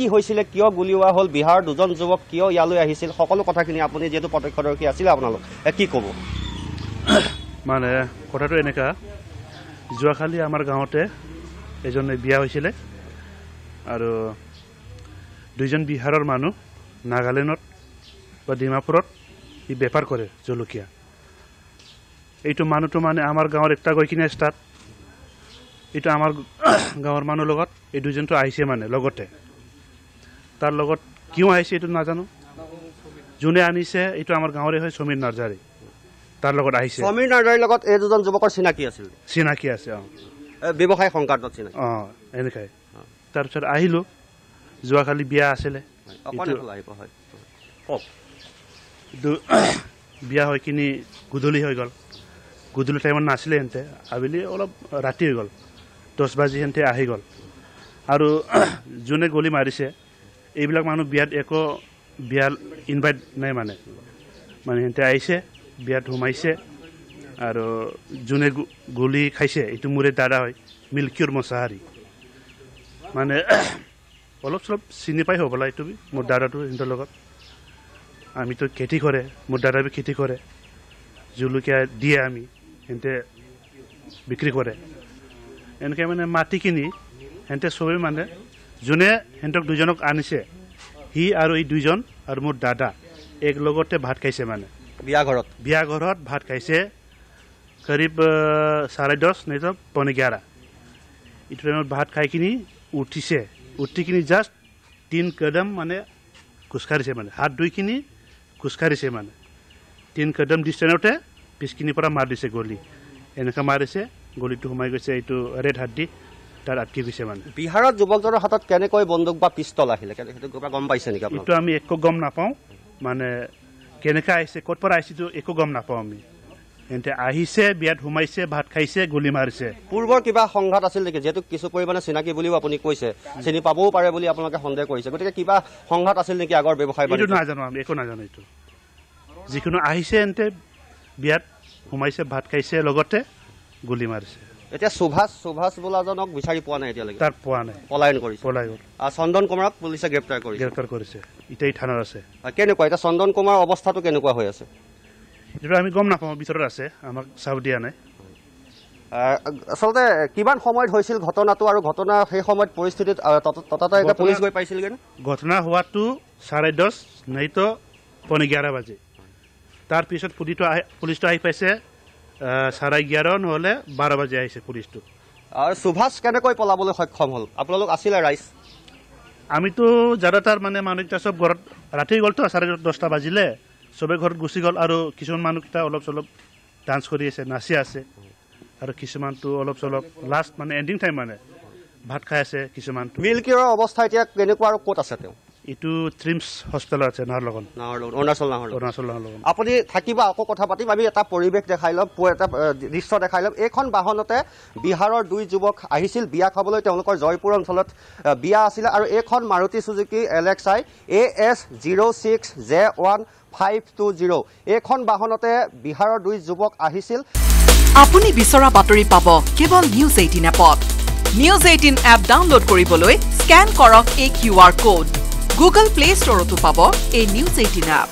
কি হৈছিলে কিয় গুলিওৱা হ'ল বিহাৰৰ দুজন যুৱক কিয় ইয়ালৈ আহিছিল সকলো কথাখিনি আপুনি যেহেতু প্ৰত্যক্ষদৰ্শী আছিল আপোনালোক কি ক'ব মানে কথাটো এনেকা যোৱাকালি আমাৰ গাঁৱতে এজনে বিয়া হৈছিলে আৰু দুইজন বিহাৰৰ মানুহ নাগালেণ্ডত বা ডিমাপুৰত ই বেপাৰ কৰে জলকীয়া এইটো মানুহটো মানে আমাৰ গাঁৱৰ একটা গৈ কিনে ষ্টাৰ্ট এইটো আমাৰ গাঁৱৰ মানুহৰ লগত এই দুজনটো আহিছে মানে লগতে তাৰ লগত কিয় আহিছে এইটো নাজানো যোনে আনিছে এইটো আমাৰ গাঁৱৰে হয় সমীৰ নাৰ্জাৰী তাৰ লগত আহিছে সমীৰ নাৰ্জাৰীৰ লগত এই দুজন যুৱকৰ চিনাকি আছিল চিনাকি আছে ব্যৱসায় সংকাৰ্ডত চিনাকি এনেকাই তাৰপিছত আহিলোঁ যোৱাকালি বিয়া আছিলে বিয়া হৈ কিনি গধূলি হৈ গ'ল গধূলি টাইমত নাছিলে সিহঁতে আবেলি অলপ ৰাতি হৈ গ'ল 10 বাজি সিহঁতে আহি গ'ল আৰু যোনে গলি মাৰিছে এইবিলাক মানুহ বিয়াত একো বিয়া ইনভাইট নাই মানে সিহঁতে আহিছে বিয়াত সোমাইছে আৰু যোনে গলি খাইছে এইটো মোৰে দাদা হয় মিল্কিউৰ মছাহাৰী মানে অলপ চলপ চিনি পাই হ'বলা এইটো মোৰ দাদাটো সিহঁতৰ লগত আমিতো খেতি কৰে মোৰ দাদাবি খেতি কৰে জলকীয়া দিয়ে আমি সিহঁতে বিক্ৰী কৰে এনেকৈ মানে মাটি কিনি সিহঁতে চবেই মানে যোনে সিহঁতক দুজনক আনিছে সি আৰু এই দুইজন আৰু মোৰ দাদা এক লগতে ভাত খাইছে মানে বিয়া ঘৰত ভাত খাইছে করিব 10:30 नहीं तो 11:15 इस टाइम भात खाई किनी उठी किनी जस्ट 3 कदम माने खुसकारिसे माने हाथ दुई किनी खुसकारिसे माने 3 कदम डिस्टेंसते पिसकिनी परा मार दिसे गली एनका मारिसे गलिটো সোমাই গৈছে এইটো ৰেড হাড্ডি তাৰ আটকি গৈছে মানে বিহাৰত যুৱকজনৰ হাতত কেনেকৈ বন্দুক বা পিস্তল আহিলে কেনেকৈ গম পাইছে নেকি আপুনি এইটো আমি একো গম নাপাওঁ মানে কেনেকৈ আহিছে ক'ত পৰা আহিছে একো গম নাপাওঁ আমি এন্তে আহিছে বিয়াত সোমাইছে ভাত খাইছে গুলি মাৰিছে পূৰ্বৰ কিবা সংঘাত আছিল নেকি যেহেতু কিছু পৰিমাণে চিনাকি বুলিও আপুনি কৈছে চিনি পাবও পাৰে বুলি আপোনালোকে সন্দেহ কৰিছে গতিকে কিবা সংঘাত আছিল নেকি আগৰ ব্যৱসায় এইটো নাজানো আমি একো নাজানো এইটো যিকোনো আহিছে এন্তে বিয়াত সোমাইছে ভাত খাইছে লগতে গুলি মাৰিছে এতিয়া সুভাষ বোলাজনক বিচাৰি পোৱা নাই এতিয়ালৈকে তাৰ পোৱা নাই পলায়ন কৰিছে চন্দন কুমাৰক পুলিচে গ্ৰেপ্তাৰ কৰিছে ইটাই থানাত আছে কেনেকুৱা এটা চন্দন কুমাৰ অৱস্থাটো কেনেকুৱা হৈ আছে যেটা আমি গম নাপাওঁ ভিতৰত আছে আমাক চাব দিয়া নাই আসলে কিমান সময়ত হৈছিল ঘটনাটো আৰু ঘটনা সেই সময়ত পৰিস্থিতিত ততাতৈয়াকৈ পুলিচ গৈ পাইছিলগে ঘটনা হোৱাটো 10:30 নাই তো 11 বাজে তাৰ পিছত পুলিচটো আহি পাইছে 11:30 নহলে 12 বাজে আহিছে পুলিচটো আৰু সুভাষ কেনেকৈ পলাবলৈ সক্ষম হ'ল আপোনালোক আছিল ৰাইজ আমিতো জাদাতাৰ মানে মানুহটা সব ঘৰত ৰাতি গলতো 10:30 বাজিলে সবে ঘৰত গুচি গল আৰু কিছুমান মানুহটা অলপ চলপ ডান্স কৰি আছে নাচি আছে আৰু কিছুমানটো অলপ চলপ লাষ্ট মানে এন্ডিং টাইম মানে ভাত খাই আছে কিছুমান মিলকিৰৰ অৱস্থা এতিয়া কেনেকুৱা আৰু ক'ত আছে তেওঁ ইটো ট্ৰিমছ হস্পিটেল আছে নাহৰলগুন অৰুণাচল আপুনি থাকিবা আকৌ কথা পাতিম আমি এটা পৰিৱেশ দেখাই লম এটা দৃশ্য দেখাই লম এইখন বাহনতে বিহাৰৰ দুই যুৱক আহিছিল বিয়া খাবলৈ তেওঁলোকৰ জয়পুৰ অঞ্চলত বিয়া আছিল আৰু এইখন Maruti Suzuki LXi AS 06J1520 এইখন বাহনতে বিহাৰৰ দুই যুৱক আহিছিল আপুনি বিচৰা বাতৰি পাব কেৱল নিউজ 18 এপত নিউজ 18 এপ ডাউনলোড কৰিবলৈ স্ক্যান কৰক এই QR code Google Play Store to পাব এই নিউজ 18 এপ